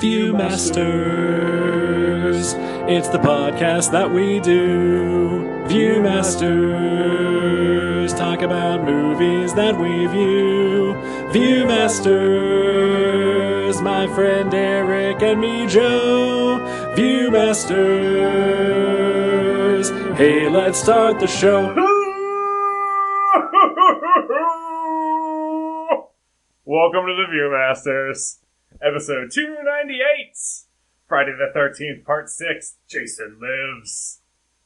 Viewmasters, it's the podcast that we do. Viewmasters, talk about movies that we view. Viewmasters, my friend Eric and me Joe. Viewmasters, hey, let's start the show. Welcome to the Viewmasters. Episode 298, Friday the 13th, Part 6, Jason Lives.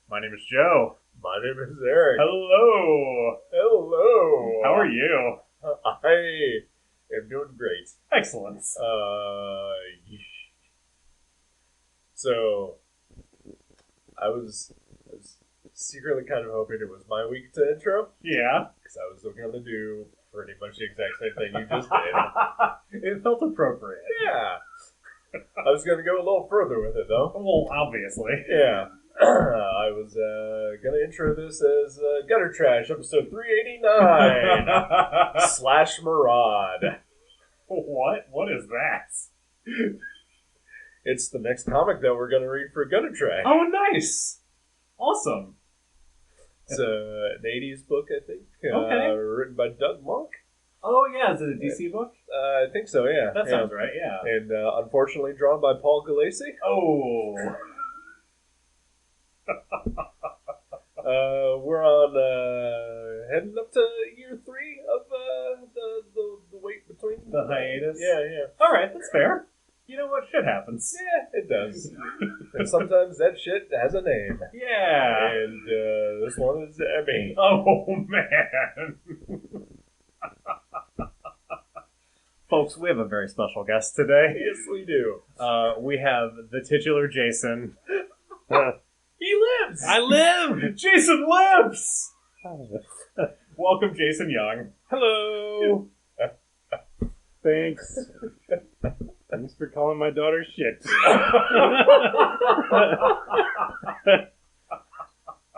My name is Joe. My name is Eric. Hello. Hello. How are you? I am doing great. Excellent. So, I was secretly kind of hoping it was my week to intro. Yeah. Because I was going to do pretty much the exact same thing you just did. It felt appropriate. Yeah. I was going to go a little further with it, though. Well, obviously. Yeah. I was going to intro this as Gutter Trash, episode 389, slash Maraud. What? What is that? It's the next comic that we're going to read for Gutter Trash. Oh, nice. Awesome. It's an 80s book, I think. Okay. Written by Doug Monk. Oh, yeah. Is it a DC book? I think so, yeah. That sounds right, yeah. And unfortunately drawn by Paul Gulacy. Oh. We're on heading up to year 3 of the wait between. The hiatus? Yeah. All right, that's fair. You know what? Shit happens. Yeah, it does. And sometimes that shit has a name. Yeah. And this one is Emmy. Oh, man. Folks, we have a very special guest today. Yes, we do. We have the titular Jason. He lives! I live! Jason lives! Welcome, Jason Young. Hello. Thanks. Thanks for calling my daughter shit.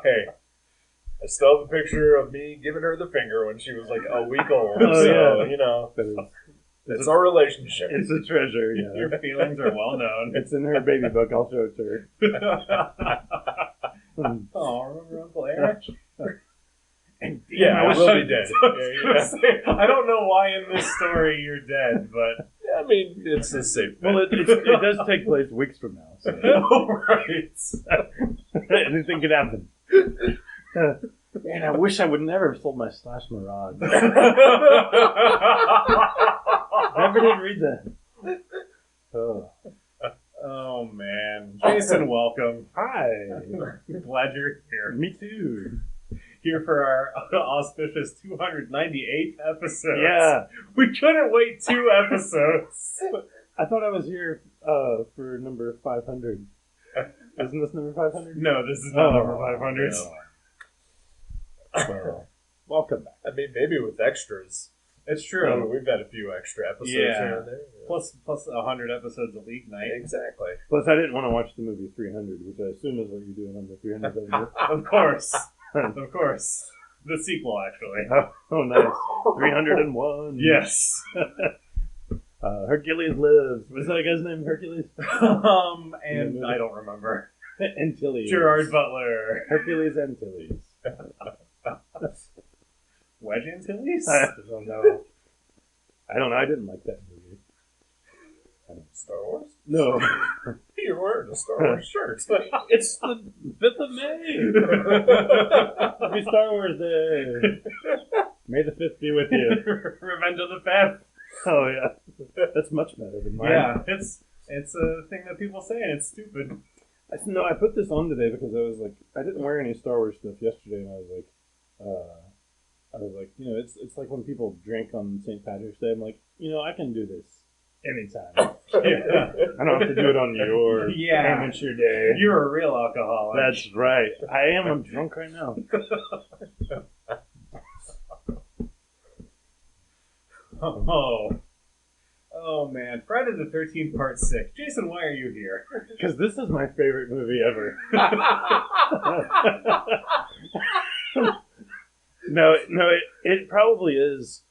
Hey, I still have a picture of me giving her the finger when she was like a week old. Oh, so, yeah. you know, It's it's our relationship. It's a treasure, yeah. Your feelings are well known. It's in her baby book. I'll show it to her. Oh, remember Uncle Eric? Yeah, I wish really I dead. I don't know why in this story you're dead, but... I mean, it's a safe bet. Well, it does take place weeks from now, so Oh, right. anything could happen. Man, I wish I would never have sold my Slash Maraud. Never did read that. Oh. Oh, man. Jason, welcome. Hi. Glad you're here. Me too. Here for our auspicious 298th episode. Yeah. We couldn't wait 2 episodes. I thought I was here for number 500. Isn't this number 500? No, this is not number 500. No. Well, welcome back. I mean, maybe with extras. It's true. We've had a few extra episodes Yeah. here and there. Plus 100 episodes a week night. Exactly. Plus, I didn't want to watch the movie 300, which I assume is what you're doing on the 300th episode. Of course. Of course. The sequel, actually. Oh, nice. 301. Yes. Hercules Lives. Was that guy's name Hercules? And I don't remember. Antilles. Gerard Butler. Hercules Antilles. Wedge Antilles? I don't know. I don't know. I didn't like that movie. Star Wars? No. You're wearing a Star Wars shirt. It's the 5th of May. Happy Star Wars Day. May the 5th be with you. Revenge of the 5th. Oh, yeah. That's much better than mine. Yeah, it's a thing that people say and it's stupid. No, I put this on today because I was like, I didn't wear any Star Wars stuff yesterday, and I was like, you know, it's like when people drink on St. Patrick's Day. I'm like, you know, I can do this anytime. Yeah. I don't have to do it on your amateur day. You're a real alcoholic. That's right. I am. I'm drunk right now. Oh man, Friday the 13th, Part 6. Jason, why are you here? Because this is my favorite movie ever. No, it probably is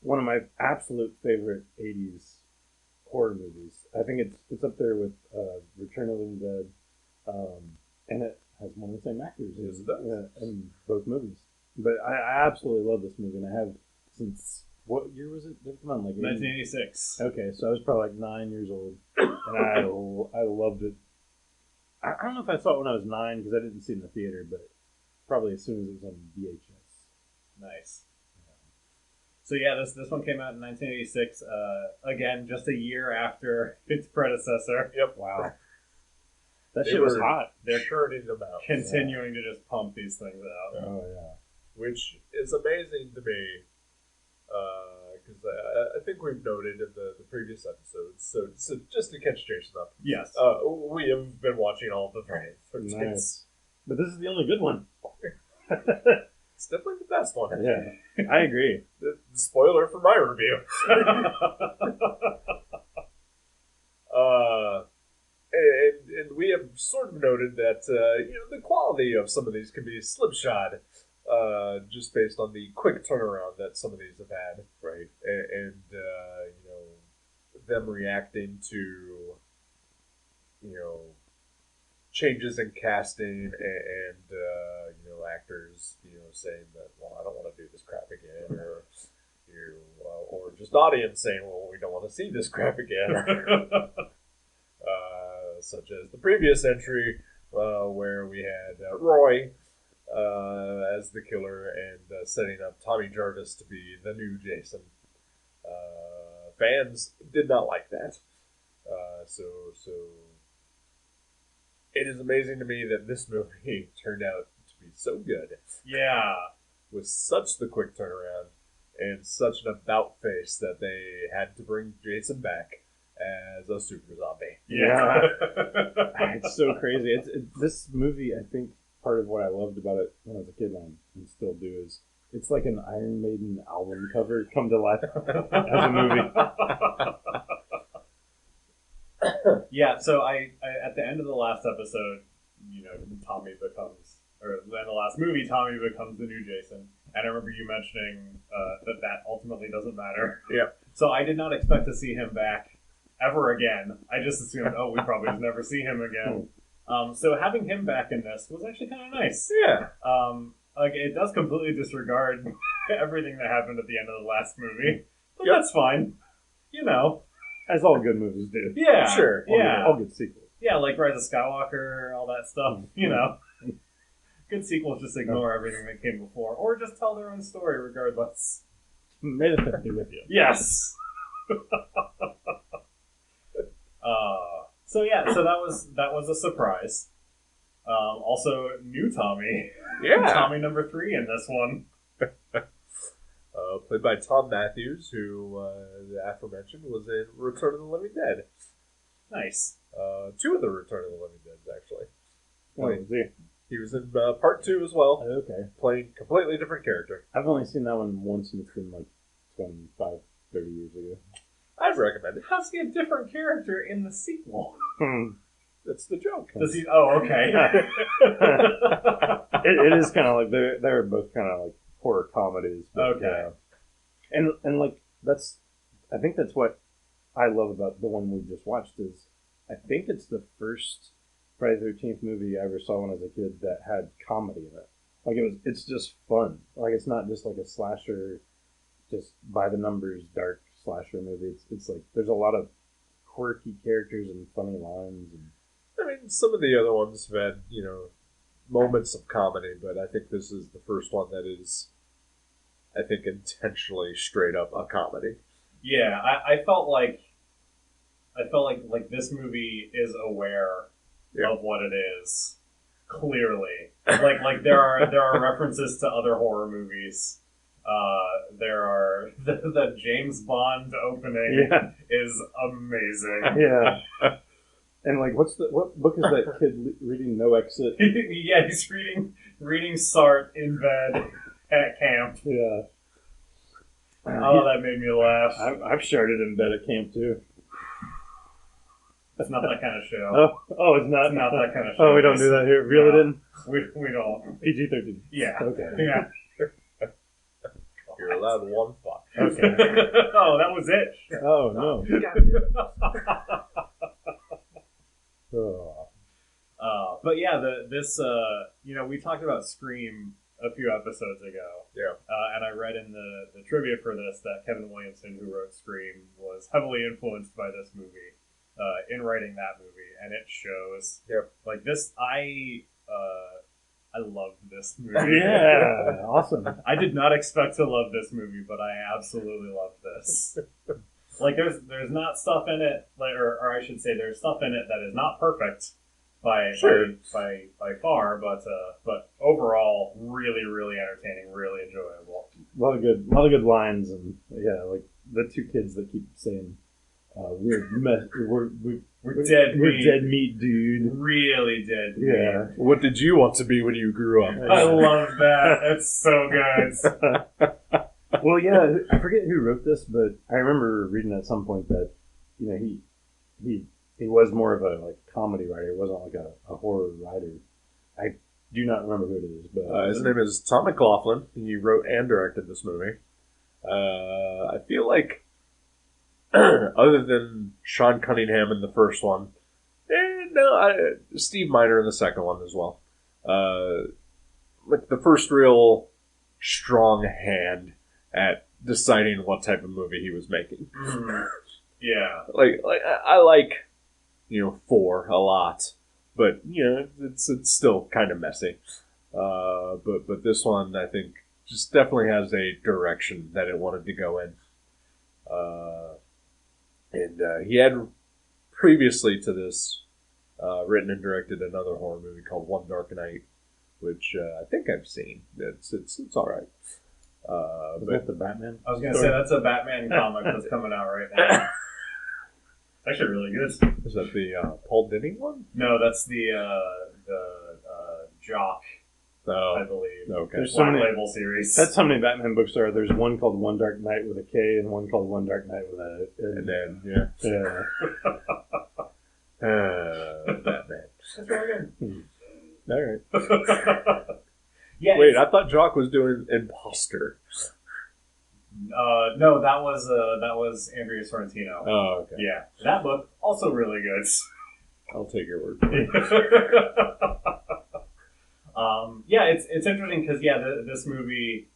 one of my absolute favorite 80s horror movies I think it's up there with Return of the Living Dead, and it has one of the same actors in both movies. But I absolutely love this movie, and I have since what year was it? Did it come on? Like 1986. Okay, so I was probably like 9 years old, and I loved it. I don't know if I saw it when I was 9 because I didn't see it in the theater, but probably as soon as it was on VHS. Nice. So yeah, this one came out in 1986. Again, just a year after its predecessor. Yep. Wow. That shit was hot. They're churning them out. Continuing to just pump these things out. Oh yeah. Which is amazing to me, because I think we've noted in the previous episodes. So just to catch Jason up, Yes. we have been watching all of the Friday the 13th. Nice. But this is the only good one. It's definitely the best one. Yeah, I agree. The spoiler for my review. And we have sort of noted that the quality of some of these can be slipshod, just based on the quick turnaround that some of these have had, Right. and them reacting to changes in casting and actors saying that, well, I don't want to do this crap again, or just audience saying, well, we don't want to see this crap again. Such as the previous entry, where we had Roy as the killer and setting up Tommy Jarvis to be the new Jason. Fans did not like that. So it is amazing to me that this movie turned out to be so good. Yeah. With such the quick turnaround and such an about face that they had to bring Jason back as a super zombie. Yeah. It's so crazy. This movie, I think part of what I loved about it when I was a kid and still do is it's like an Iron Maiden album cover come to life as a movie. Yeah, so I at the end of the last episode, Tommy becomes, or in the last movie, Tommy becomes the new Jason. And I remember you mentioning that ultimately doesn't matter. Yeah. So I did not expect to see him back ever again. I just assumed, we probably just never see him again. So having him back in this was actually kind of nice. Yeah. It does completely disregard everything that happened at the end of the last movie. But Yep. that's fine. As all good movies do. Yeah. Sure. All good sequels. Yeah, like Rise of Skywalker, all that stuff, Good sequels just ignore everything that came before, or just tell their own story regardless. May the 5th be with you. Yes! So that was a surprise. Also, new Tommy. Yeah. Tommy number 3 in this one. Played by Tom Matthews, who, the aforementioned, was in Return of the Living Dead. Nice. 2 of the Return of the Living Dead, actually. Oh, is he? He was in part 2 as well, Okay. playing a completely different character. I've only seen that one once, and it's been like 25, 30 years ago. I'd recommend it. How's he a different character in the sequel? That's the joke. Does he? Oh, okay. It is kind of like they're both kind of like horror comedies. But, Okay. And like I think that's what I love about the one we just watched is I think it's the first Friday the 13th movie I ever saw when I was a kid that had comedy in it. Like it's just fun. Like it's not just like a slasher, just by the numbers dark slasher movie. It's like there's a lot of quirky characters and funny lines. And I mean, some of the other ones have had, moments of comedy, but I think this is the first one that is, I think, intentionally straight up a comedy. Yeah, I felt like this movie is aware of what it is. Clearly, like there are references to other horror movies. There are the James Bond opening is amazing. yeah. And like, what book is that kid reading? No Exit. Yeah, he's reading Sartre in bed at camp. Yeah. Oh, that made me laugh. I've started in bed at camp too. It's not that kind of show. Oh, it's not. It's not that kind of show. Oh, we don't do that here. Reel it in. We don't. PG-13. Yeah. Okay. Yeah. You're allowed one fuck. Okay. Oh, that was it. Oh no. But yeah, this we talked about Scream a few episodes ago. Yeah. And I read in the trivia for this that Kevin Williamson, who wrote Scream, was heavily influenced by this movie in writing that movie, and it shows. Yep. Like this, I loved this movie. Yeah, awesome. I did not expect to love this movie, but I absolutely loved this. Like, there's not stuff in it, like, or I should say, there's stuff in it that is not perfect by far, but overall, really, really entertaining, really enjoyable. A lot of good lines, and yeah, like the two kids that keep saying, "We're dead meat. dead meat, dude." Really dead meat. Yeah. What did you want to be when you grew up? I love that. It's so good. Well, yeah, I forget who wrote this, but I remember reading at some point that he was more of a like comedy writer. It wasn't like a horror writer. I do not remember who it is, but His name is Tom McLaughlin. He wrote and directed this movie. I feel like, other than Sean Cunningham in the first one, Steve Miner in the second one as well. Like the first real strong hand at deciding what type of movie he was making. Yeah. Like I like 4 a lot, but it's still kind of messy. But this one I think just definitely has a direction that it wanted to go in. And he had previously to this written and directed another horror movie called One Dark Night, which I think I've seen. It's all right. is that the Batman? I was going to say, that's a Batman comic that's coming out right now. It's actually really good. Is that the Paul Dini one? No, that's the Jock, No. I believe. Okay. There's so Black many- Label series. That's how many Batman books there are. There's one called One Dark Night with a K, and one called One Dark Night with a. And then, yeah. Batman. That's really good. All right. Yeah. Wait, I thought Jock was doing Imposter. No, that was Andrea Sorrentino. Oh, okay. Yeah, that book also really good. I'll take your word for it. Yeah, it's interesting because this movie,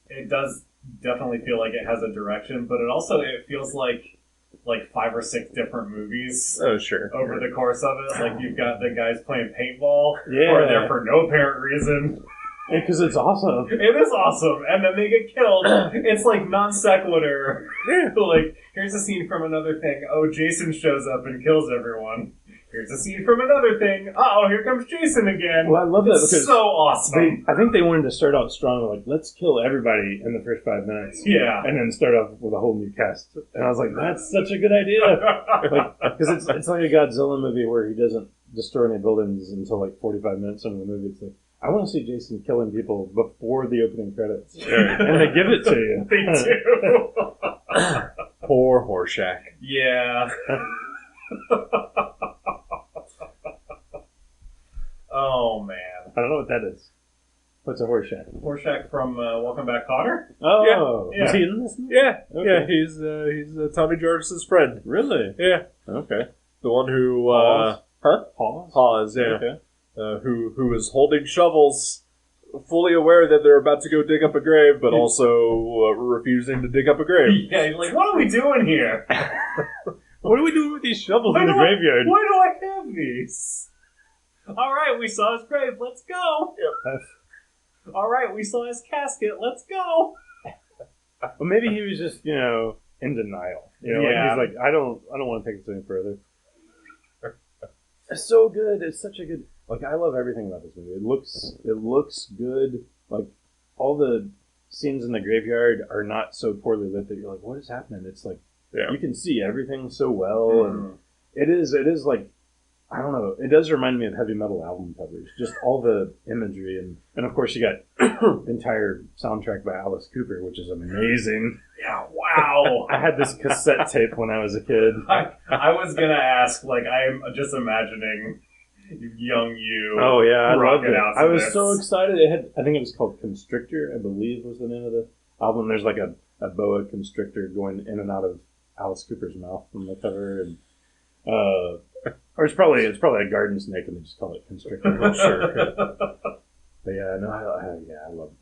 it does definitely feel like it has a direction, but it feels like 5 or 6 different movies Oh, sure. over the course of it. Like you've got the guys playing paintball, Yeah. who are there for no apparent reason. Because it's awesome. It is awesome, and then they get killed. It's like non sequitur. Like, here's a scene from another thing. Oh, Jason shows up and kills everyone. Here's a scene from another thing. Oh, here comes Jason again. Well, I love that It's because so awesome. I think they wanted to start out strong, like let's kill everybody in the first 5 minutes, Yeah. and then start off with a whole new cast. And I was like, that's such a good idea, because it's like a Godzilla movie where he doesn't destroy any buildings until like 45 minutes into the movie. It's like, I want to see Jason killing people before the opening credits, and they give it to you. They do. Poor Horseshack. Yeah. Oh, man. I don't know what that is. What's a Horseshack? Horseshack from Welcome Back, Kotter? Oh, Yeah. was he in this movie? Yeah, Okay. yeah. He's Tommy Jarvis's friend. Really? Yeah, Okay. the one who Pause? Pause. Yeah, Okay. who is holding shovels, fully aware that they're about to go dig up a grave, but also refusing to dig up a grave. Yeah, he's like, what are we doing here? What are we doing with these shovels Why in the do I- graveyard? Why do I have these? Alright, we saw his grave, let's go! Alright, we saw his casket, let's go! Well, maybe he was just, in denial. Yeah. Like he's like, I don't want to take this any further. It's so good. It's such a good. Like, I love everything about this movie. It looks good. Like, all the scenes in the graveyard are not so poorly lit that you're like, what is happening? It's like, you can see everything so well, and it is like, I don't know. It does remind me of heavy metal album covers. Just all the imagery, and of course you got the entire soundtrack by Alice Cooper, which is amazing. Yeah, wow! I had this cassette tape when I was a kid. I was gonna ask, like, I'm just imagining young you. Oh yeah, I loved rocking it. out to I was this. so excited. It had, I think it was called Constrictor, I believe was the name of the album. There's like a boa constrictor going in and out of Alice Cooper's mouth from the cover, and Or it's probably a garden snake, and they just call it constrictor. Sure. But yeah, no,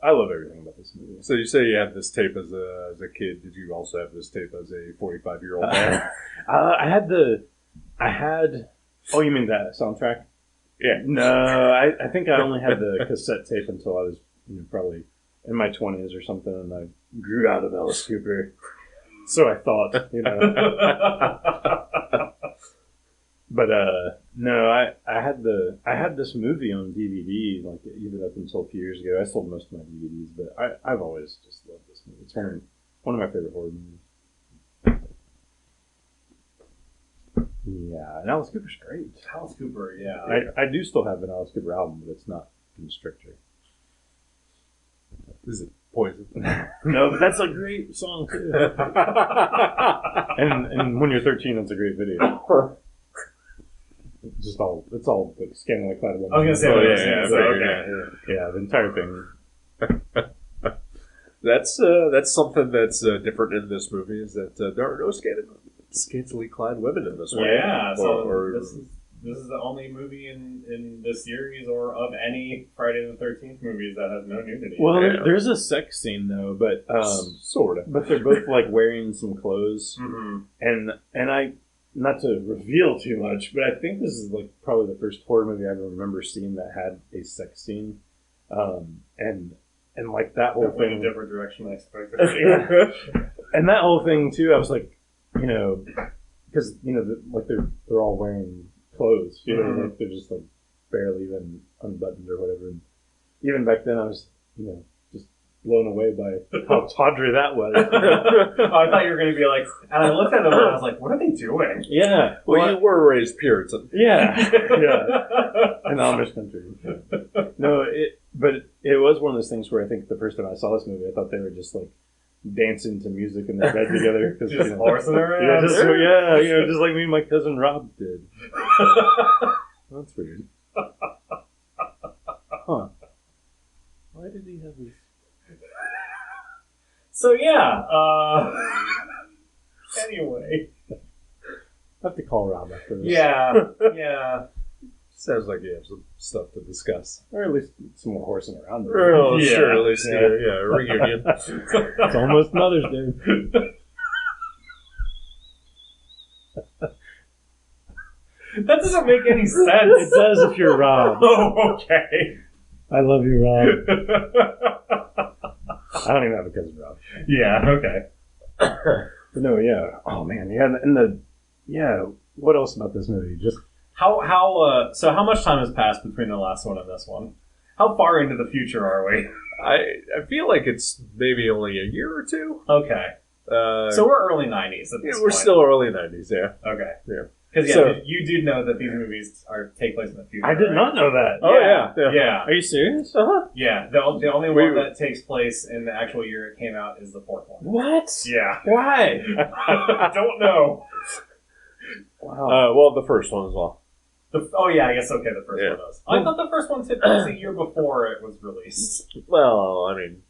I love everything about this movie. So you say you had this tape as a kid. Did you also have this tape as a 45-year-old man? I had. Oh, you mean that soundtrack? Yeah. No, I think I only had the cassette tape until I was probably in my 20s or something, and I grew out of Alice Cooper. So I thought, But no, I had this movie on DVD, like even up until a few years ago. I sold most of my DVDs, but I've always just loved this movie. It's one of my favorite horror movies. Yeah, and Alice Cooper's great. Alice Cooper, yeah. I do still have an Alice Cooper album, but it's not Constrictor. Is it Poison? No, but that's a great song too. and when you're 13, it's a great video. It's all scantily clad women. I was gonna say, yeah, the entire thing. That's something that's different in this movie is that there are no scantily clad women in this one. Yeah, this is the only movie in this series or of any Friday the 13th movies that has no nudity. Well, there's a sex scene though, but sort of. But they're both like wearing some clothes, and I. Not to reveal too much, but I think this is like probably the first horror movie I ever remember seeing that had a sex scene, and like that whole thing. In a different direction I expected. And that whole thing too, I was like, because like they're all wearing clothes, like they're just like barely even unbuttoned or whatever. And even back then, I was just blown away by how tawdry that was. I thought you were going to be like, and I looked at them and I was like, what are they doing? Yeah. Well, you were raised Puritan. Yeah. In Amish country. No, but it was one of those things where I think the first time I saw this movie, I thought they were just like dancing to music in their bed together. Just horsing around. Yeah, just like me and my cousin Rob did. That's weird. Huh. Why did he have these? So yeah, anyway. I have to call Rob after this. Yeah. Sounds like you have some stuff to discuss. Or at least some more horsing around. Oh, yeah. Sure, at least, a reunion. It's almost Mother's Day. That doesn't make any sense. It does if you're Rob. Oh, okay. I love you, Rob. I don't even have a cousin Rob. Yeah, okay. But no, yeah. Oh man, yeah. What else about this movie? Just how much time has passed between the last one and this one? How far into the future are we? I feel like it's maybe only a year or two. Okay. So we're early 90s at this point. We're still early 90s, yeah. Okay. Yeah. Because you do know that these movies take place in the future. I did not know that. Oh yeah. Are you serious? Yeah. The only one that takes place in the actual year it came out is the fourth one. What? Yeah. Why? I don't know. Wow. Well, the first one as well. I guess the first one does. I thought the first one took place a year before it was released. Well, I mean,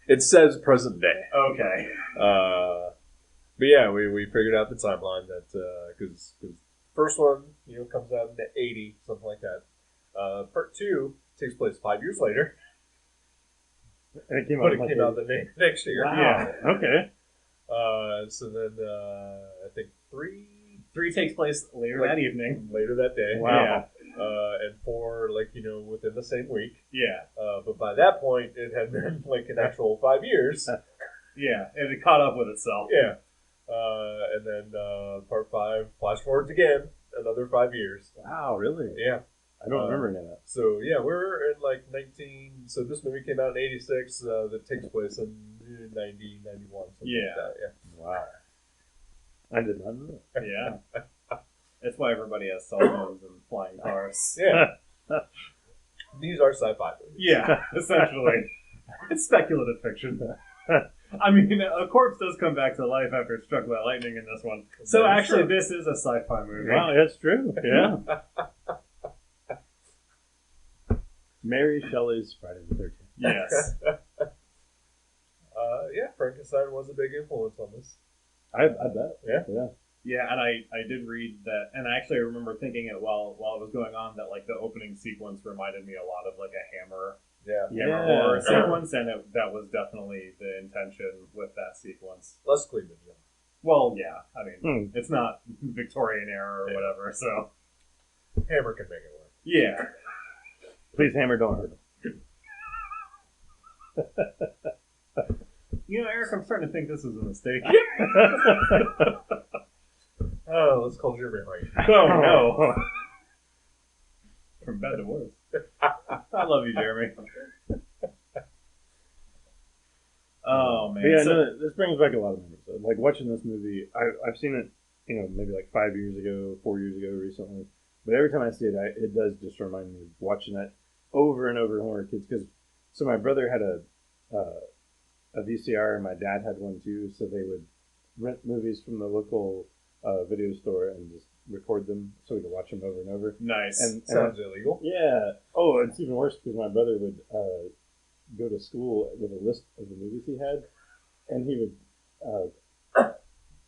it says present day. Okay. But yeah, we figured out the timeline that because first one comes out in the 80, something like that. Part 2 takes place 5 years later. And it came out the next year. Wow. Yeah. Okay. So then I think 3 takes place later that evening. Later that day. Wow. Yeah. And 4 within the same week. Yeah. But by that point it had been like an actual 5 years. Yeah, and it caught up with itself. Yeah. And then part 5, flash forwards again, another 5 years. Wow, really? Yeah. I don't remember any of that. So, yeah, we're in like 19... So this movie came out in 86. That takes place in 90, 91. Yeah. Like that, yeah. Wow. I did not know that. Yeah. That's why everybody has cell phones and flying cars. Yeah. These are sci-fi movies. Yeah, essentially. It's speculative fiction. I mean, a corpse does come back to life after it's struck by lightning in this one. So actually, this is a sci-fi movie. Wow, that's true. Yeah. Mary Shelley's Friday the 13th. Yes. Yeah, Frankenstein was a big influence on this. I bet. Yeah. Yeah. Yeah, and I did read that, and I actually remember thinking it while it was going on that like the opening sequence reminded me a lot of like a Hammer horror sequence, and that was definitely the intention with that sequence. Less cleavage. Yeah. Well, yeah, I mean it's not Victorian era or whatever, so Hammer can make it work. yeah. Please, Hammer, don't hurt him. You know, Eric, I'm starting to think this was a mistake. Oh, let's call Jeremy White. Oh no! From bad to worse. I love you, Jeremy. Oh man! But yeah, no, this brings back a lot of memories. Like watching this movie, I've seen it, maybe like 5 years ago, 4 years ago, recently. But every time I see it, it does just remind me of watching it over and over when we were kids. So my brother had a VCR, and my dad had one too. So they would rent movies from the local video store and just record them so we could watch them over and over. Nice. And sounds illegal. Yeah. Oh, it's even worse because my brother would go to school with a list of the movies he had, and he would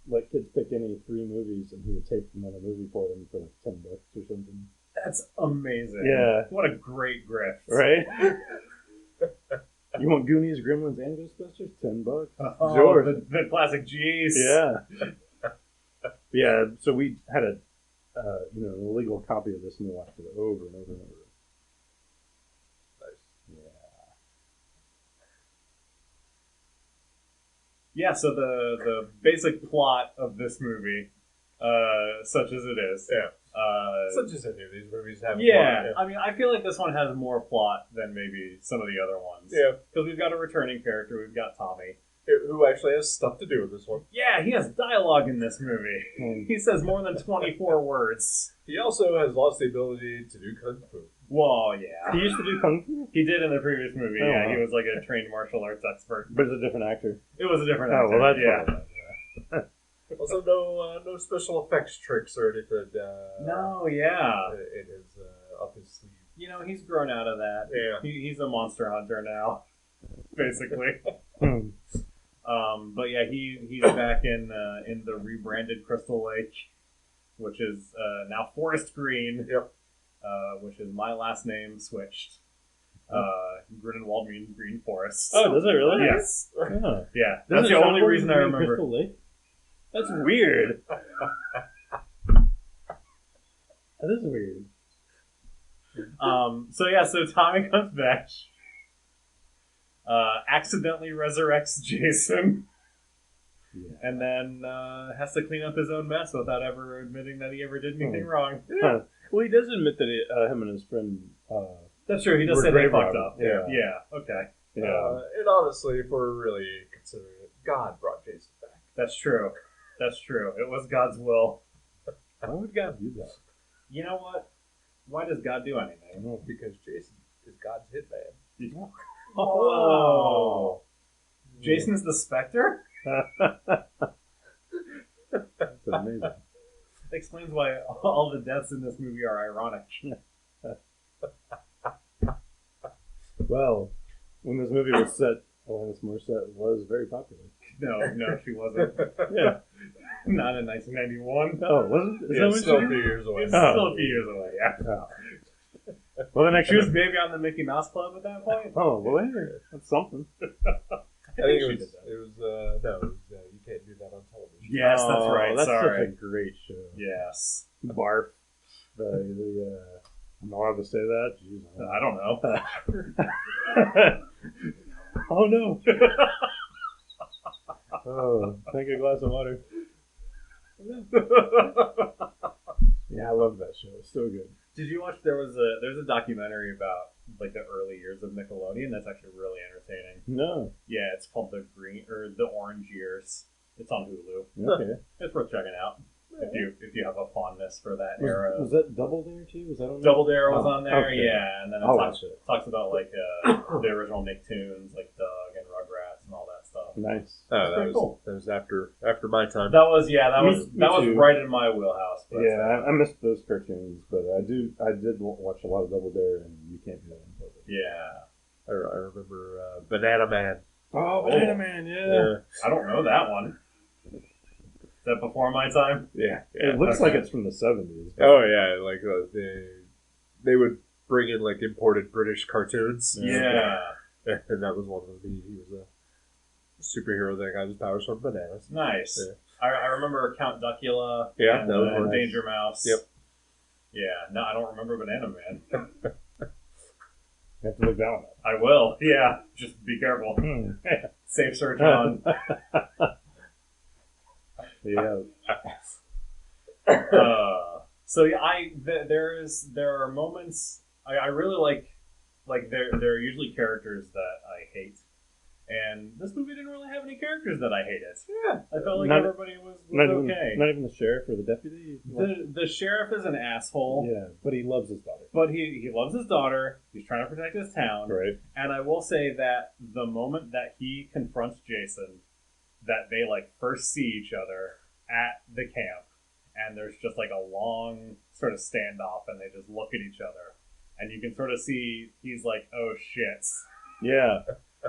let kids pick any 3 movies, and he would tape them on a movie for them for like $10 or something. That's amazing. Yeah. What a great grift. Right? You want Goonies, Gremlins, and Ghostbusters? $10. Oh, Sure. the classic G's. Yeah. Yeah, so we had an illegal copy of this, and we watched it over and over and over. Nice. Yeah, so the basic plot of this movie, such as it is. Yeah. Such as any of these movies have. Yeah, plot, I mean, I feel like this one has more plot than maybe some of the other ones. Yeah. Because we've got a returning character, we've got Tommy. Who actually has stuff to do with this one. Yeah, he has dialogue in this movie. He says more than 24 words. He also has lost the ability to do kung fu. Well, yeah. He used to do Kung Fu? He did in the previous movie, Oh, yeah. wow. He was like a trained martial arts expert. But it's a different actor. It was a different Oh, actor. well, that's yeah. Yeah. Also, no special effects tricks or anything. No, yeah. In his up his sleeve. You know, he's grown out of that. Yeah. He's a monster hunter now, basically. But yeah, he's back in the rebranded Crystal Lake, which is now Forest Green. Yep. Which is my last name switched. Grunenwald means Green Forest. Oh, does it really? Yes. Oh. Yeah. Does That's it the only sound reason I like remember. Crystal Lake? That's weird. That is weird. So Tommy comes back. Accidentally resurrects Jason. Yeah. And then has to clean up his own mess without ever admitting that he ever did anything wrong. Huh. Well, he does admit that him and his friend. That's true. He does We're say they grave fucked robbing. up. Yeah. Yeah. Okay. Yeah. And honestly, if we're really considering it, God brought Jason back. That's true. That's true. It was God's will. Why would God do that? You know what? Why does God do I anything? don't know. Because Jason is God's hitman. Oh. Jason's the Spectre? That's amazing. Explains why all the deaths in this movie are ironic. Well, when this movie was set, Alanis Morissette was very popular. No, she wasn't. Yeah. Not in 1991. Oh, wasn't? Is Yeah, that it's when still a she few years away. It's Oh. still a few years away, yeah. Oh. Well, the next She was maybe on the Mickey Mouse Club at that point. Oh, well, hey, that's something. I think she it did was, that. you can't do that on television. Yes, that's right. That's Sorry. such a great show. Yes. Barf. I'm not allowed to say that. Jeez, I don't know. Oh no! Oh, take a glass of water. Yeah, I love that show. It's so good. Did you watch? There's a documentary about like the early years of Nickelodeon. That's actually really entertaining. No. Yeah, it's called the Orange Years. It's on Hulu. Okay. It's worth checking out if you have a fondness for that era. Was that Double Dare too? Was that on there? Double Dare was on there, okay. yeah, and then it I'll talks, watch it. talks about like the original Nicktoons, like Doug and Rugrats and all that stuff. Nice. Oh, Pretty cool. That was after my time. That was Me too. right in my wheelhouse. But Yeah, I missed those cartoons, but I did watch a lot of Double Dare, and you can't do that on television. yeah. I remember Banana Man. Oh, Banana Man, I don't know that one. that before my time? Yeah. It looks like it's from the 70s. Oh yeah, like they would bring in like imported British cartoons. Yeah. And that was one of them. He was a superhero that got his powers from bananas. Nice. Yeah. I remember Count Duckula. Yeah, and, that was nice. Danger Mouse. Yep. Yeah. No, I don't remember Banana Man. You have to look that one up. I will. Yeah. Just be careful. Safe search on. Yeah. So yeah, there are moments I really like there are usually characters that I hate, and this movie didn't really have any characters that I hated. Yeah, I felt like Not- everybody was Not okay. even, not even the sheriff or the deputy. The sheriff is an asshole, Yeah, but he loves his daughter. but he loves his daughter. He's trying to protect his town, Right. and I will say that the moment that he confronts Jason, that they like first see each other at the camp, and there's just like a long sort of standoff, and they just look at each other, and you can sort of see he's like, "Oh shit." Yeah,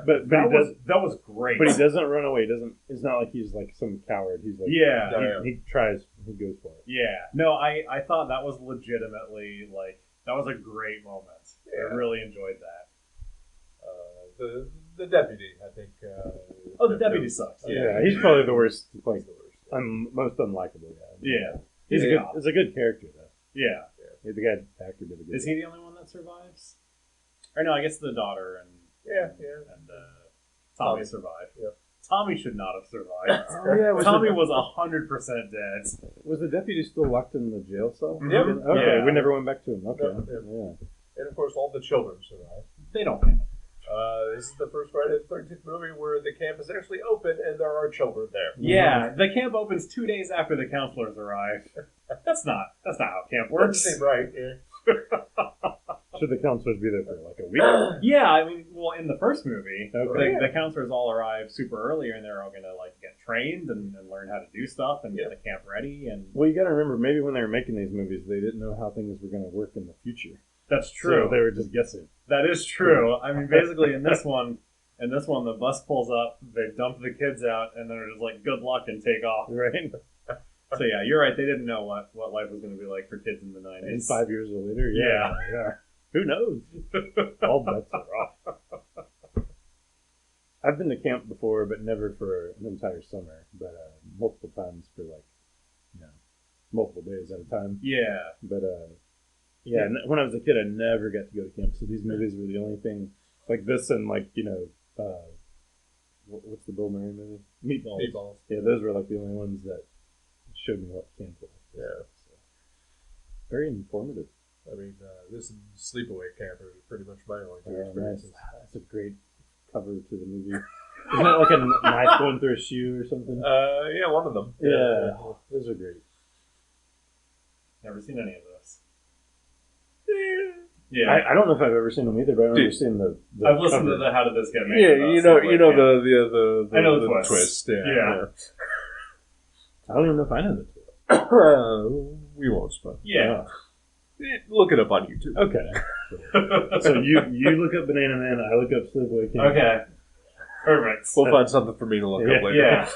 but That he was does. that was great. But he doesn't run away. He doesn't. It's not like he's like some coward. He's like Yeah. He tries. He goes for it. Yeah. No, I thought that was legitimately like that was a great moment. Yeah. I really enjoyed that. The deputy, I think. Oh, the deputy sucks. Yeah, he's probably the worst. Like He's the worst. most unlikable guy. Yeah. he's a Yeah. good. It's a good character though. Yeah. The guy actor did a good. Is he the only one that survives? Or no, I guess the daughter and Yeah. Tommy Tommy. survived. Yep. Tommy should not have survived. Oh, yeah, Tommy was 100% dead. Was the deputy still locked in the jail cell? Yep. Okay, Yeah. we never went back to him. Okay. No, Yeah. And of course, all the children survive. They don't count. This is the first Friday the 13th movie where the camp is actually open and there are children there. Yeah, the camp opens 2 days after the counselors arrive. That's not how camp works. Doesn't seem right. Yeah. Should the counselors be there for like a week? Yeah, I mean, well, in the first movie, Okay. the counselors all arrive super early, and they're all gonna like get trained and learn how to do stuff and get the camp ready. And Well, you got to remember, maybe when they were making these movies, they didn't know how things were going to work in the future. that's true. So they were just guessing. That is true. I mean, basically, in this one, the bus pulls up, they dump the kids out, and they're just like, "Good luck," and take off. Right? So yeah, you're right. They didn't know what life was going to be like for kids in the '90s. And 5 years later, yeah. Who knows? All bets are off. I've been to camp before, but never for an entire summer. But multiple times for like, multiple days at a time. Yeah. But when I was a kid, I never got to go to camp. So these movies were the only thing like this, and like what's the Bill Murray movie? Meatballs. Yeah, those were like the only ones that showed me what camp was. Yeah. So, very informative. I mean, this and Sleepaway Camper is pretty much my only two Nice. experiences. That's a great cover to the movie. Isn't that like a knife going through a shoe or something? Yeah, one of them. Yeah, those are great. Never seen any of those. Yeah. Yeah. I don't know if I've ever seen them either, but I remember seeing the I've listened cover. to the How Did This Get Made? Yeah, about you know Sleepaway Camp. the I know the twist. Yeah. Yeah. I don't even know if I know the twist. We won't spoil. Yeah. Look it up on YouTube. Okay. So you look up Banana Man, I look up Sleepaway Camp. Okay. Perfect. We'll find something for me to look up later.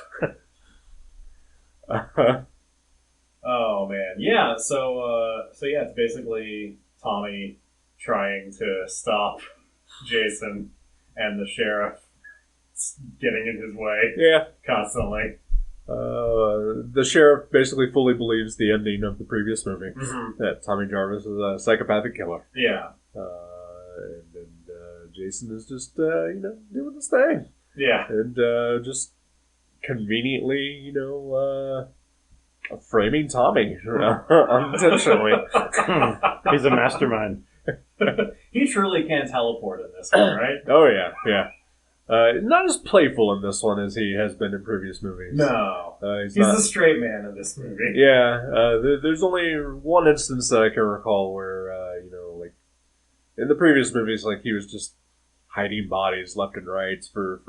Yeah. Oh man. Yeah. So yeah, it's basically Tommy trying to stop Jason and the sheriff getting in his way Yeah. constantly. The sheriff basically fully believes the ending of the previous movie, Mm-hmm. that Tommy Jarvis is a psychopathic killer. Yeah. And Jason is just, doing his thing. Yeah. And just conveniently, framing Tommy unintentionally. He's a mastermind. He truly can teleport in this one, right? Oh, yeah, yeah. Not as playful in this one as he has been in previous movies. No. He's He's not. the straight man in this movie. Yeah, there's only one instance that I can recall where, like, in the previous movies, like, he was just hiding bodies left and right for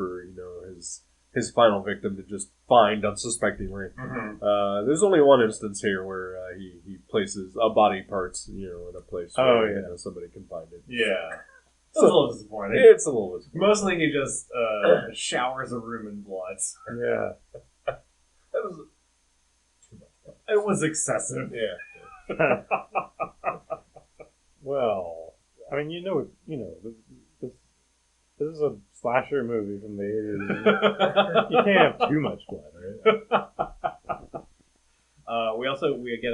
his final victim to just find unsuspectingly. Mm-hmm. There's only one instance here where he places a body parts, in a place where somebody can find it. Yeah. It's a little disappointing. It's a little disappointing. Mostly he just showers a room in blood. Yeah. That was It was excessive. Yeah. Well, I mean, this is a slasher movie from the 80s. You can't have too much blood, right? We get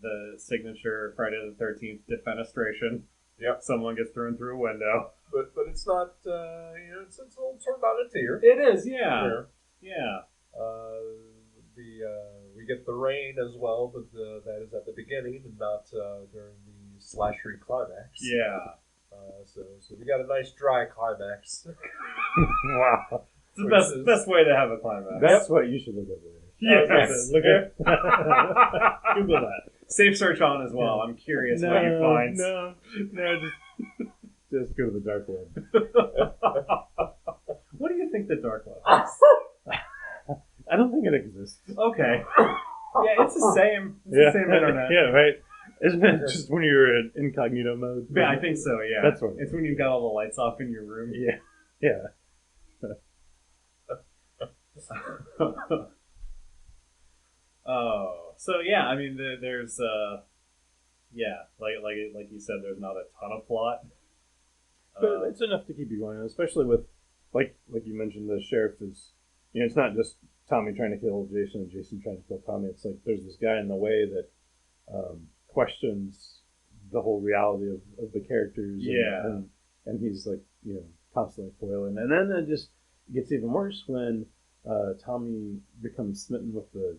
the signature Friday the 13th defenestration. Yep. Someone gets thrown through a window. But it's not, it's all turned on its ear. It is, yeah. Yeah. We get the rain as well, but that is at the beginning and not during the slashery climax. Yeah. So we got a nice dry climax. Wow. It's the best way to have a climax. That's what you should look at there. Yes. Look at Google that. Safe search on as well. I'm curious what you find. No, just go to the dark web. What do you think the dark web is? I don't think it exists. Okay. Yeah, it's the same. It's the same internet. Yeah, right. Isn't it just when you're in incognito mode? Yeah, I think so, yeah. That's what it's when you've got all the lights off in your room. Yeah. Oh, so yeah, I mean, there's like you said, there's not a ton of plot. But it's enough to keep you going, especially with, like you mentioned, the sheriff is, it's not just Tommy trying to kill Jason and Jason trying to kill Tommy. It's like there's this guy in the way that questions the whole reality of the characters. Yeah. And he's like, constantly foiling. And then it just gets even worse when Tommy becomes smitten with the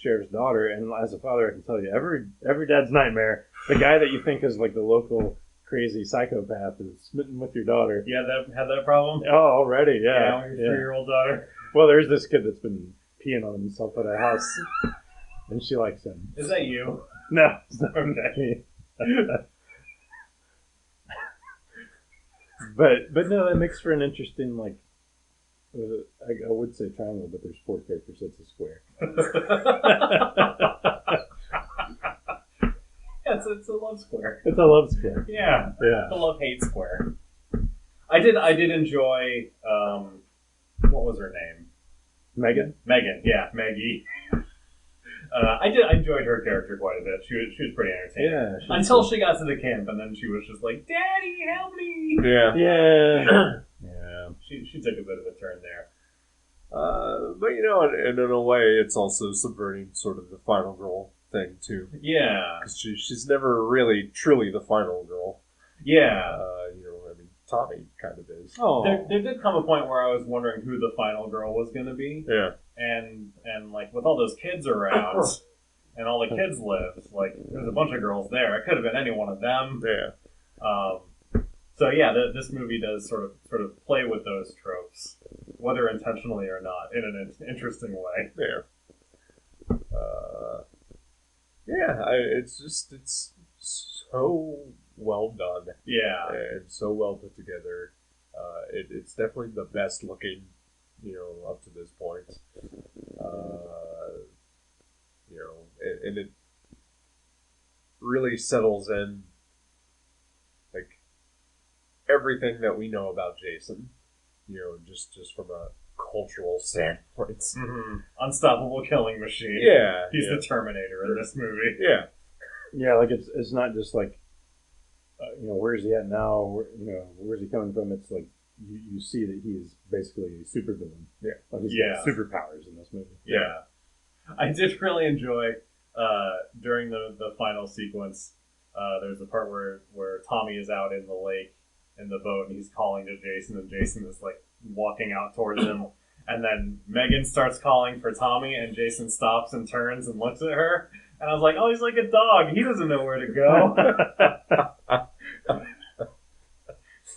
sheriff's daughter. And as a father, I can tell you, every dad's nightmare, the guy that you think is like the local crazy psychopath is smitten with your daughter. Yeah, had that problem? Oh, already, yeah. With your 3-year-old daughter. Well, there's this kid that's been peeing on himself at a house, and she likes him. Is that you? No, it's not Okay. me. But no, that makes for an interesting, like, I would say triangle, but there's 4 characters, so it's a square. Yeah, it's a love square. It's a love square. Yeah. Yeah. It's a love-hate square. I did enjoy, what was her name? Megan? Megan, yeah, Maggie. I enjoyed her character quite a bit. She was pretty entertaining. Yeah. Until she got to the camp, and then she was just like, "Daddy, help me!" Yeah. Yeah. Yeah. She took a bit of a turn there. But and in a way, it's also subverting sort of the final girl thing too. Yeah. Because she's never really truly the final girl. Yeah. Tommy kind of is. Oh. There did come a point where I was wondering who the final girl was going to be. Yeah. And like with all those kids around and all the kids lived, like there's a bunch of girls there. It could have been any one of them. Yeah. So yeah, this movie does sort of play with those tropes, whether intentionally or not, in an interesting way. Yeah. It's so well done. Yeah. And so well put together. It's definitely the best looking, up to this point. And it really settles in, like, everything that we know about Jason, just from a cultural standpoint. Mm-hmm. Unstoppable killing machine. Yeah. He's the Terminator in this movie. Yeah. Yeah, like it's not just like, where's he at now? Where's he coming from? It's like you see that he is basically a supervillain. Yeah. Like he's got superpowers in this movie. Yeah. I did really enjoy during the final sequence. There's a part where Tommy is out in the lake in the boat and he's calling to Jason, and Jason is like walking out towards him, and then Megan starts calling for Tommy, and Jason stops and turns and looks at her, and I was like, oh, he's like a dog. He doesn't know where to go.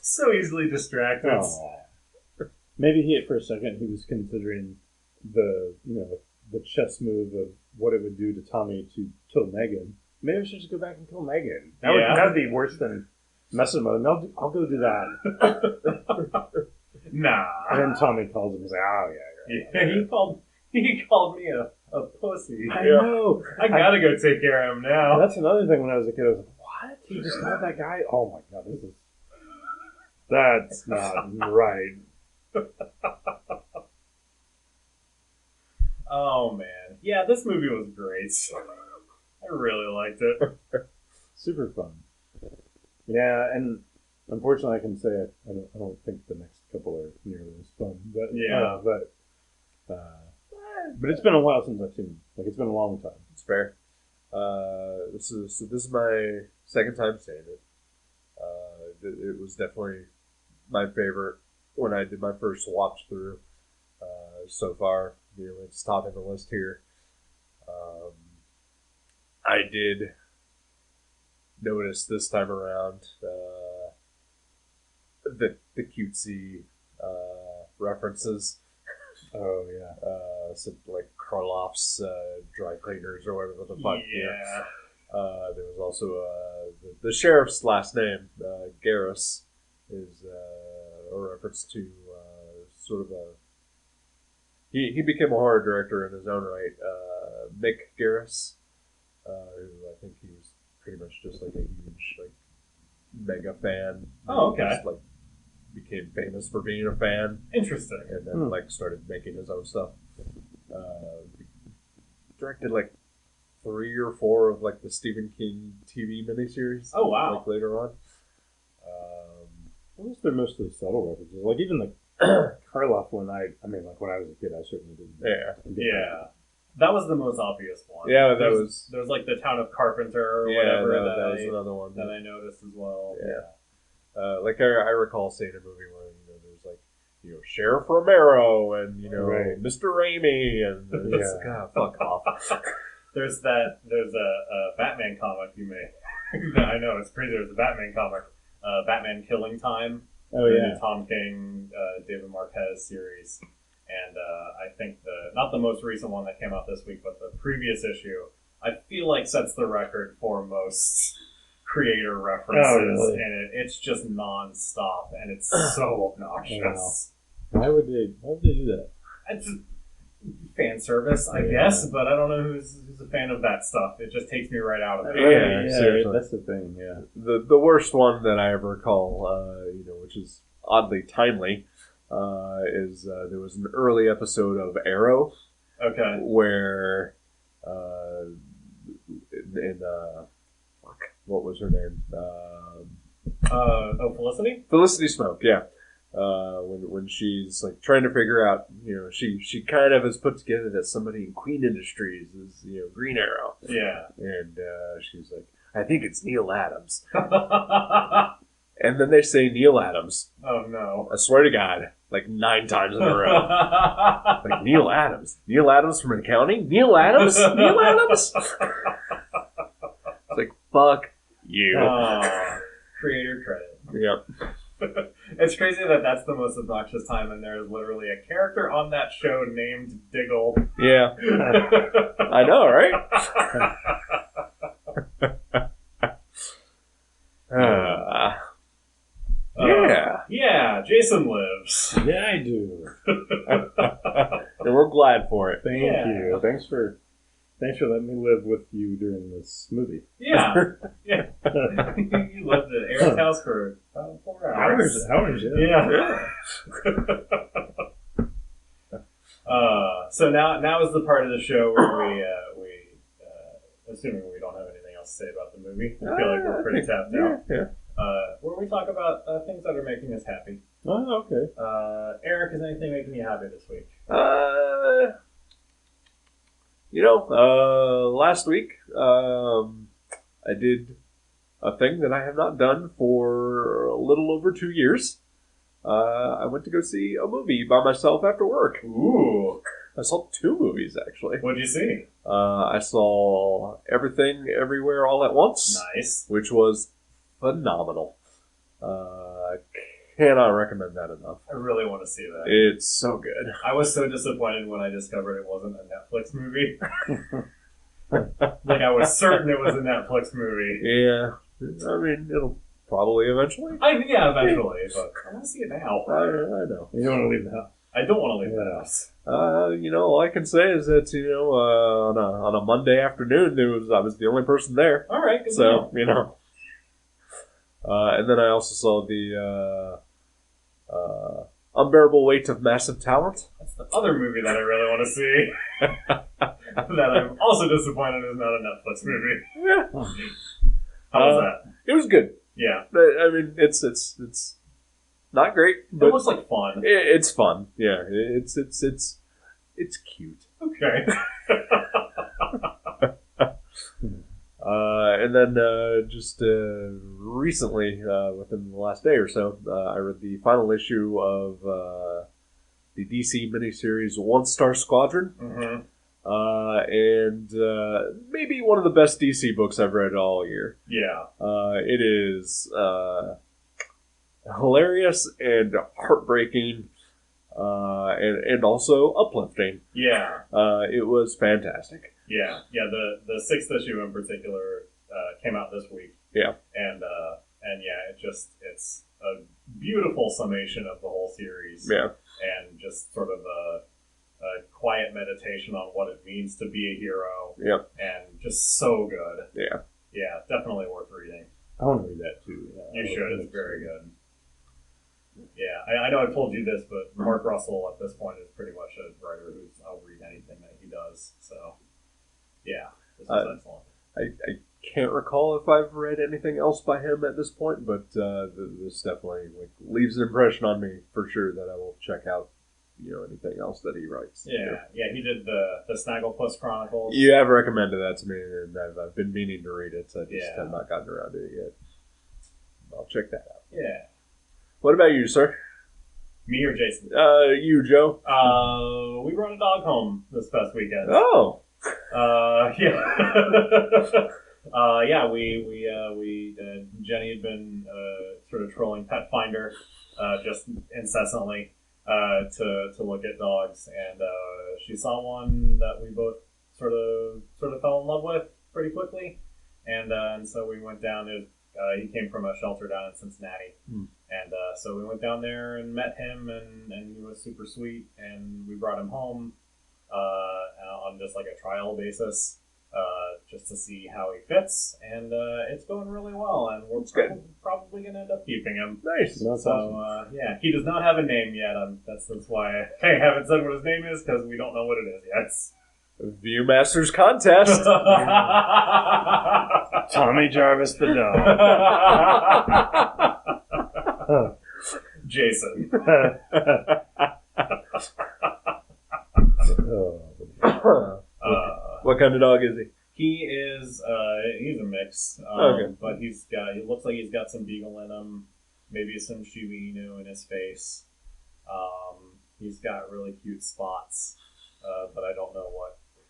So easily distracted. Aww. Maybe for a second he was considering the chess move of what it would do to Tommy to kill Megan. Maybe I should just go back and kill Megan. That would be worse than messing with him. I'll go do that. Nah. And then Tommy calls him and says, "Oh yeah, he called me a pussy. I know. I gotta go take care of him now." That's another thing. When I was a kid, I was like, "What? He just called that guy? Oh my god, that's not right." Oh man, yeah, this movie was great. I really liked it. Super fun. Yeah, and unfortunately, I can say I don't think the next couple are nearly as fun. But Yeah. but it's been a while since I've seen them. Like it's been a long time. It's fair. This is my second time seeing it. It was definitely my favorite when I did my first watch through. So far, it's topping the list here. I did notice this time around the cutesy references. Oh yeah. So like Karloff's dry cleaners or whatever the fuck. Yeah. There was also the sheriff's last name, Garris, is a reference to sort of a. He became a horror director in his own right. Mick Garris, who I think he was pretty much just like a huge like mega fan. Oh, okay. He just, like, became famous for being a fan. Interesting. And then like started making his own stuff. Directed like 3 or 4 of like the Stephen King TV miniseries. Oh wow! Like later on. I guess they're mostly subtle references. Like even the Karloff one. I mean, like when I was a kid, I certainly didn't. Yeah. That was the most obvious one. Yeah, there was like the town of Carpenter or whatever that was another one that I noticed as well. Yeah. Like I recall seeing a movie where there's like Sheriff Romero and right. Mr. Raimi and it's like, fuck off. There's a Batman comic you made. I know it's crazy. There's a Batman comic, Batman Killing Time. Oh yeah. The Tom King, David Marquez series, and I think not the most recent one that came out this week, but the previous issue, I feel like sets the record for most creator references, really? and it's just nonstop, and it's so obnoxious. Wow. Why would they do that? It's fan service, I guess, but I don't know who's a fan of that stuff. It just takes me right out of it. Yeah, seriously. That's the thing. Yeah. The worst one that I ever recall, which is oddly timely, is there was an early episode of Arrow. Okay. Where what was her name? Felicity? Felicity Smoke, yeah. When she's like trying to figure out, she kind of has put together that somebody in Queen Industries is, Green Arrow. Yeah. And she's like, I think it's Neil Adams. And then they say Neil Adams. Oh no. I swear to God, like 9 times in a row. Like Neil Adams. Neil Adams from accounting? Neil Adams? Neil Adams? It's like, fuck you. Creator credit. Yep. It's crazy that that's the most obnoxious time, and there is literally a character on that show named Diggle. Yeah. I know, right? Yeah, Jason lives. Yeah, I do. And we're glad for it. Thank you. Thanks for letting me live with you during this movie. Yeah. You lived at Aaron's house for 4 hours. Hours, yeah. So now is the part of the show where we assuming we don't have anything else to say about the movie, I feel like we're pretty tapped out. Yeah. Where we talk about things that are making us happy. Oh, okay. Eric, is anything making you happy this week? Last week, I did a thing that I have not done for a little over 2 years. I went to go see a movie by myself after work. Ooh. I saw 2 movies, actually. What'd you see? I saw Everything, Everywhere, All at Once. Nice. Which was phenomenal. I cannot recommend that enough. I really want to see that. It's so good. I was so disappointed when I discovered it wasn't a Netflix movie. Like, I was certain it was a Netflix movie. Yeah. I mean, it'll probably eventually. Eventually, but I want to see it now. I know. You don't want to leave the house. I don't want to leave the house. All I can say is that, on a Monday afternoon, I was the only person there. All right, good to So, know. and then I also saw the Unbearable Weight of Massive Talent. That's the other movie that I really want to see. That I'm also disappointed is not a Netflix movie. Yeah. How was that? It was good. Yeah. I mean, it's not great, but It looks like fun. it's fun. Yeah, it's cute. Okay. And then just recently, within the last day or so, I read the final issue of the DC miniseries One Star Squadron. Mm-hmm. And maybe one of the best DC books I've read all year. Yeah. It is hilarious and heartbreaking, and also uplifting. Yeah. It was fantastic. Yeah. Yeah. The sixth issue in particular came out this week. Yeah. And yeah, it's a beautiful summation of the whole series. Yeah. And just sort of a quiet meditation on what it means to be a hero. Yep. And just so good. Yeah. Yeah, definitely worth reading. I want to read that too. Yeah. You should. It's very good. Yeah, I know I've told you this, but Mark Russell at this point is pretty much a writer I'll read anything that he does. So, yeah, this is excellent. I can't recall if I've read anything else by him at this point, but this definitely leaves an impression on me for sure that I will check out anything else that he writes. Yeah, he did the Snagglepuss Chronicles. You have recommended that to me, and I've been meaning to read it, so I just have not gotten around to it yet. I'll check that out. Yeah. What about you, sir? Me or Jason? You, Joe. We brought a dog home this past weekend. Oh. Yeah. Yeah, we Jenny had been sort of trolling Pet Finder just incessantly to look at dogs, and she saw one that we both sort of fell in love with pretty quickly, and so we went down. He came from a shelter down in Cincinnati, and so we went down there and met him, and he was super sweet, and we brought him home on just like a trial basis. Just to see how he fits, and it's going really well, and we're probably going to end up keeping him. Nice. That's So, awesome. yeah, he does not have a name yet. That's why I haven't said what his name is, because we don't know what it is yet. Viewmasters contest. Tommy Jarvis the dog. Jason. What kind of dog is he? He is, he's a mix. Okay. But he looks like he's got some beagle in him, maybe some Shiba Inu in his face. He's got really cute spots, but I don't know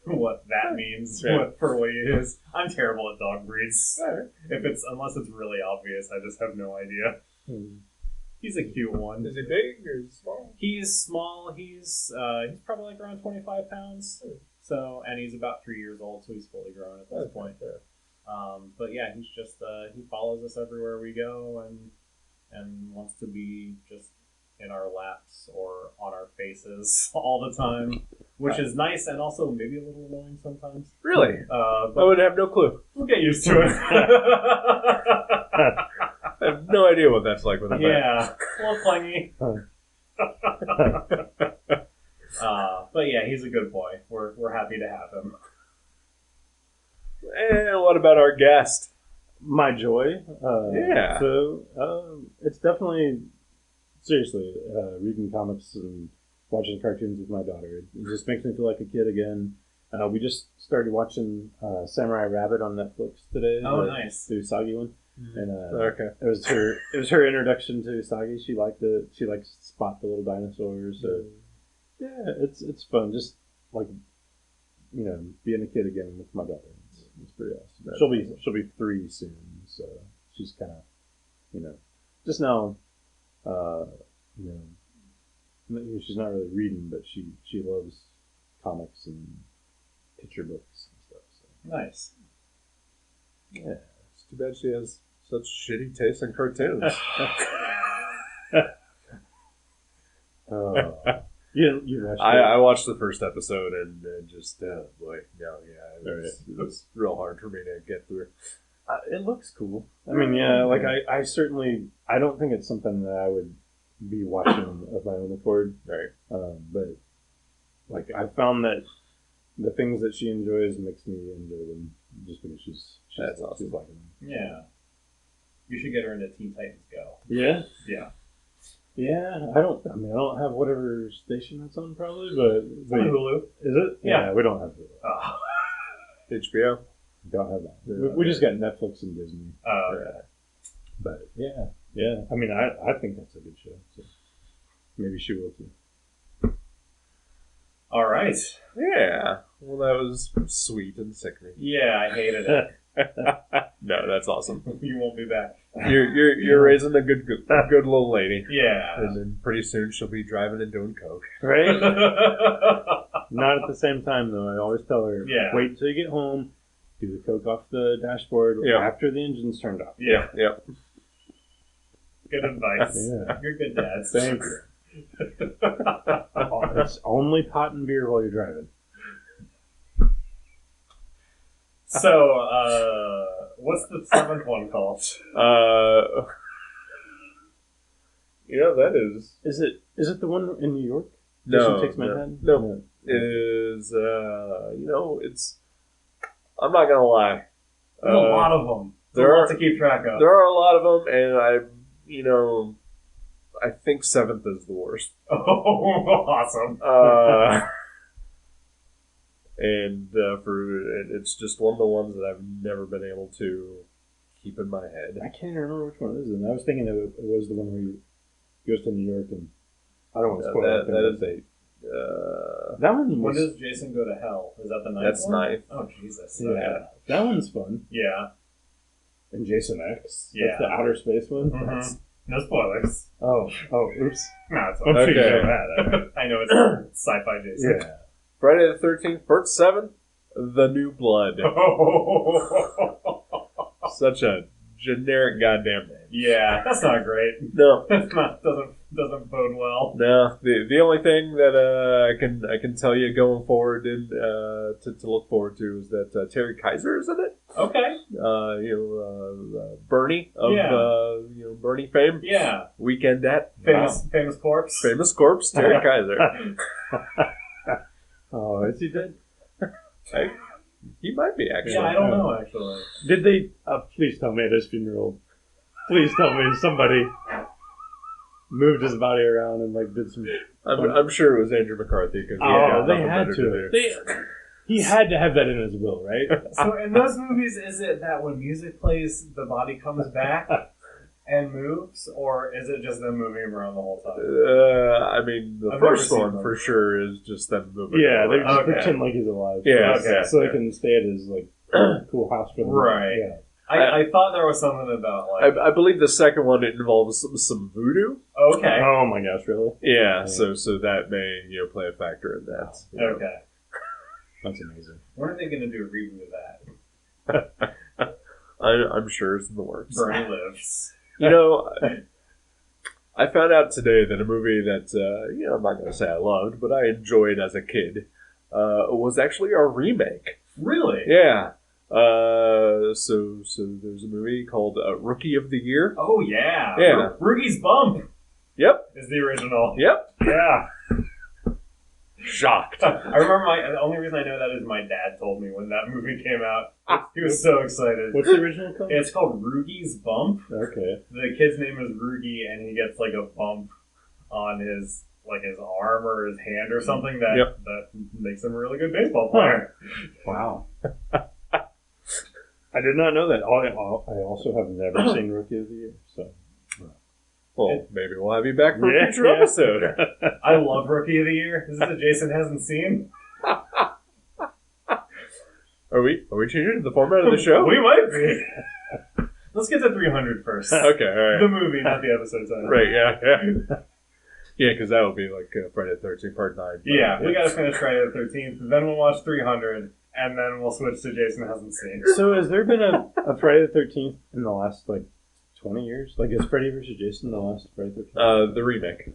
what that means for what he is. I'm terrible at dog breeds. Right. Unless it's really obvious, I just have no idea. He's a cute one. Is he big or small? He's small. He's probably like around 25 pounds. So, and he's about 3 years old, so he's fully grown at this point. But yeah, he's just he follows us everywhere we go, and wants to be just in our laps or on our faces all the time, which is nice and also maybe a little annoying sometimes. Really? But I would have no clue. we'll get used to it. I have no idea what that's like with a pet. Yeah, a little clingy. But yeah, he's a good boy. We're happy to have him. And what about our guest? My joy. Yeah. So it's definitely, seriously, reading comics and watching cartoons with my daughter. It just makes me feel like a kid again. We just started watching Samurai Rabbit on Netflix today. Oh, nice. The Usagi one. And Okay. it was her introduction to Usagi. She liked it. She likes Spot the little dinosaurs. So yeah, it's fun. Just like being a kid again with my daughter. It's pretty awesome. She'll be 3 soon, so she's kind of just now she's not really reading, but she loves comics and picture books and stuff. So. Nice. Yeah. It's too bad she has such shitty taste in cartoons. You watched it? I watched the first episode and just boy, it was real hard for me to get through. It looks cool. I mean, yeah, like I certainly, I don't think it's something that I would be watching of my own accord. Right. But like I found that the things that she enjoys makes me enjoy them just because she's That's awesome. She's liking them. Yeah. You should get her into Teen Titans Go. Yeah. Yeah. Yeah. I don't have whatever station that's on probably, but It's on Hulu. is it? Yeah. We don't have Hulu. Oh. HBO. Don't have that. Yeah. We just got Netflix and Disney. Oh, okay. But yeah. I mean, I think that's a good show. So maybe she will too. All right. Yeah. Well, that was sweet and sickening. Yeah, I hated it. No, that's awesome. You won't be back. You're raising a good little lady. Yeah. And then pretty soon she'll be driving and doing coke. Right? Not at the same time though. I always tell her, wait until you get home, do the coke off the dashboard after the engine's turned off. Yeah. Yep. Good advice. Yeah. You're good dads. Thank you. It's only pot and beer while you're driving. So, what's the seventh one called? That is. Is it the one in New York? No. Jason Takes Manhattan? No. It is, it's. I'm not gonna lie. There's a lot of them. There a are lot to keep track of. There are a lot of them, and I think seventh is the worst. Oh, awesome. And it's just one of the ones that I've never been able to keep in my head. I can't remember which one it is. And I was thinking that it was the one where he goes to New York and I don't want to spoil it. That is a. That one was, when does Jason go to hell? Is that the ninth That's one? ninth. Oh, Jesus. Yeah. Okay. That one's fun. Yeah. And Jason X. Yeah. That's the outer space one. Mm-hmm. No spoilers. Oh, oops. No, it's I'm fine. sure you know that. I know it's sci-fi Jason. Yeah. Friday the 13th, part 7, The New Blood. Such a generic goddamn name. Yeah, that's not great. No. That's not doesn't bode well. No. The only thing that I can tell you going forward and to look forward to is that Terry Kaiser is in it. Okay. Bernie of Bernie fame. Yeah. Weekend at Famous corpse. Famous corpse, Terry Kaiser. Oh, is he dead? He might be actually. Yeah, I don't know actually. Did they? Please tell me at his funeral. Please tell me somebody moved his body around and did some. I'm sure it was Andrew McCarthy because they had to. He had to have that in his will, right? So in those movies, is it that when music plays, the body comes back and moves, or is it just them moving around the whole time? The first one for sure is just them moving. Yeah, they just Okay. pretend like he's alive. Yeah, Okay. So they can stay at his cool house for the Right. Yeah. I thought there was something about I believe the second one involves some voodoo. Okay. Oh my gosh, really? Yeah, so that may play a factor in that. Okay. That's amazing. When are they going to do a reboot of that? I'm sure it's in the works. Bernie Lives. I found out today that a movie that I'm not going to say I loved, but I enjoyed as a kid, was actually a remake. Really? Yeah. So there's a movie called Rookie of the Year. Oh, yeah. Yeah. Rookie's Bump Yep. is the original. Yep. Yeah. Shocked. I remember the only reason I know that is my dad told me when that movie came out. He was so excited. What's the original called? It's called Rookie's Bump. Okay. The kid's name is Roogie, and he gets a bump on his arm or his hand or something that makes him a really good baseball player. Wow. I did not know that. I also have never seen Rookie of the Year, so. Well, maybe we'll have you back for a future episode. I love Rookie of the Year. This is a Jason hasn't seen. Are we changing the format of the show? We might be. Let's get to 300 first. Okay, all right. The movie, not the episode title. Right, yeah. Yeah, because that would be Friday the 13th, part 9. Yeah, we gotta finish Friday the 13th, then we'll watch 300, and then we'll switch to Jason hasn't seen. So has there been a Friday the 13th in the last, 20 years? Is Freddy vs. Jason the last Friday the 13th? The remake.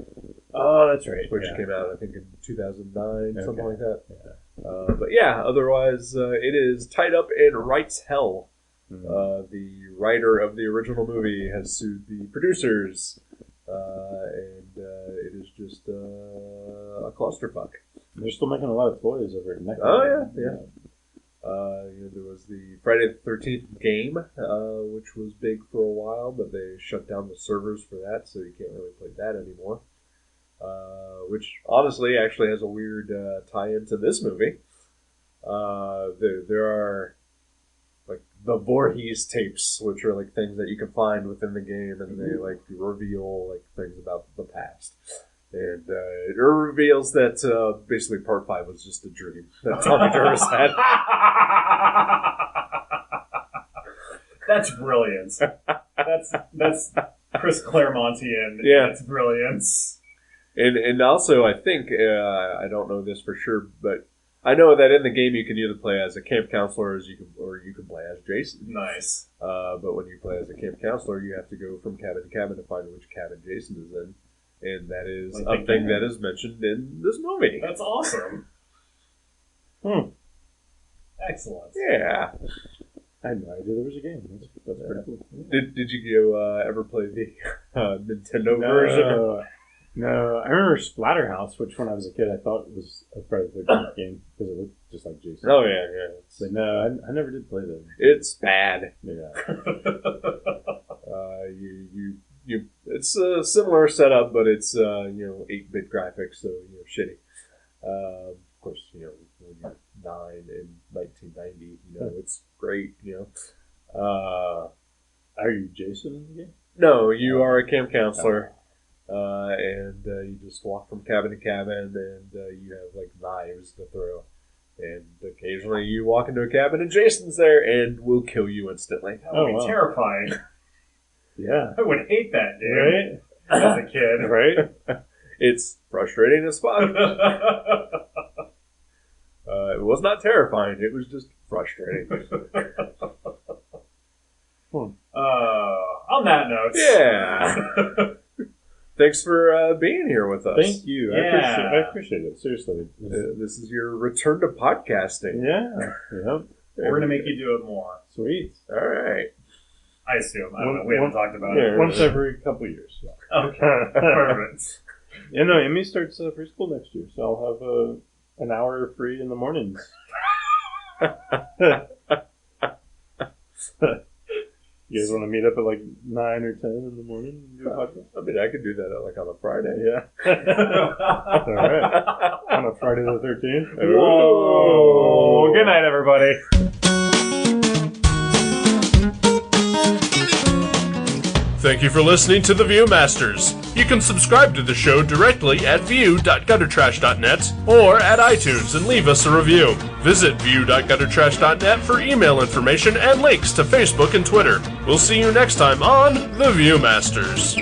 Oh, that's right. Which came out, I think, in 2009, something like that. Yeah. But yeah, otherwise, it is tied up in Wright's Hell. Mm-hmm. The writer of the original movie has sued the producers and it is just a clusterfuck. They're still making a lot of toys over at Mecca. Oh, yeah. There was the Friday the 13th game, which was big for a while, but they shut down the servers for that, so you can't really play that anymore. Which, honestly, actually has a weird tie-in to this movie. There are, like, the Voorhees tapes, which are, like, things that you can find within the game, and they, like, reveal, like, things about the past. And it reveals that basically Part 5 was just a dream that Tommy Jarvis had. That's brilliant. That's Chris Claremontian. Yeah. That's brilliance. And also, I think, I don't know this for sure, but I know that in the game you can either play as a camp counselor or you can play as Jason. Nice. But when you play as a camp counselor, you have to go from cabin to cabin to find which cabin Jason is in. And that is a thing that is mentioned in this movie. That's awesome. Excellent. Yeah. I had no idea there was a game. That's pretty cool. Did you ever play the Nintendo version? No, I remember Splatterhouse, which when I was a kid I thought was a Friday the 13th game because it looked just like Jason. Oh, yeah. But no, I never did play that. It's bad. Yeah. It's a similar setup, but it's 8-bit graphics, so shitty. Of course, when you're 9 in 1990, it's great. Are you Jason in the game? No, you are a camp counselor, and you just walk from cabin to cabin, and you have like knives to throw. And occasionally you walk into a cabin and Jason's there and will kill you instantly. That would be terrifying. Yeah. I would hate that, dude. Right? As a kid. Right? It's frustrating as fuck. It was not terrifying. It was just frustrating. On that note. Yeah. Thanks for being here with us. Thank you. Yeah. I appreciate it. Seriously. This is your return to podcasting. Yeah. Yep. We're going to make you do it more. Sweet. All right. I assume. I don't know. We haven't talked about it. Once every couple years. Okay. Perfect. Yeah, no, Emmy starts preschool next year, so I'll have an hour free in the mornings. You guys want to meet up at like 9 or 10 in the morning and do a podcast? I mean, I could do that like on a Friday. Yeah. All right. On a Friday the 13th. Whoa. Good night, everybody. Thank you for listening to The Viewmasters. You can subscribe to the show directly at view.guttertrash.net or at iTunes and leave us a review. Visit view.guttertrash.net for email information and links to Facebook and Twitter. We'll see you next time on The Viewmasters.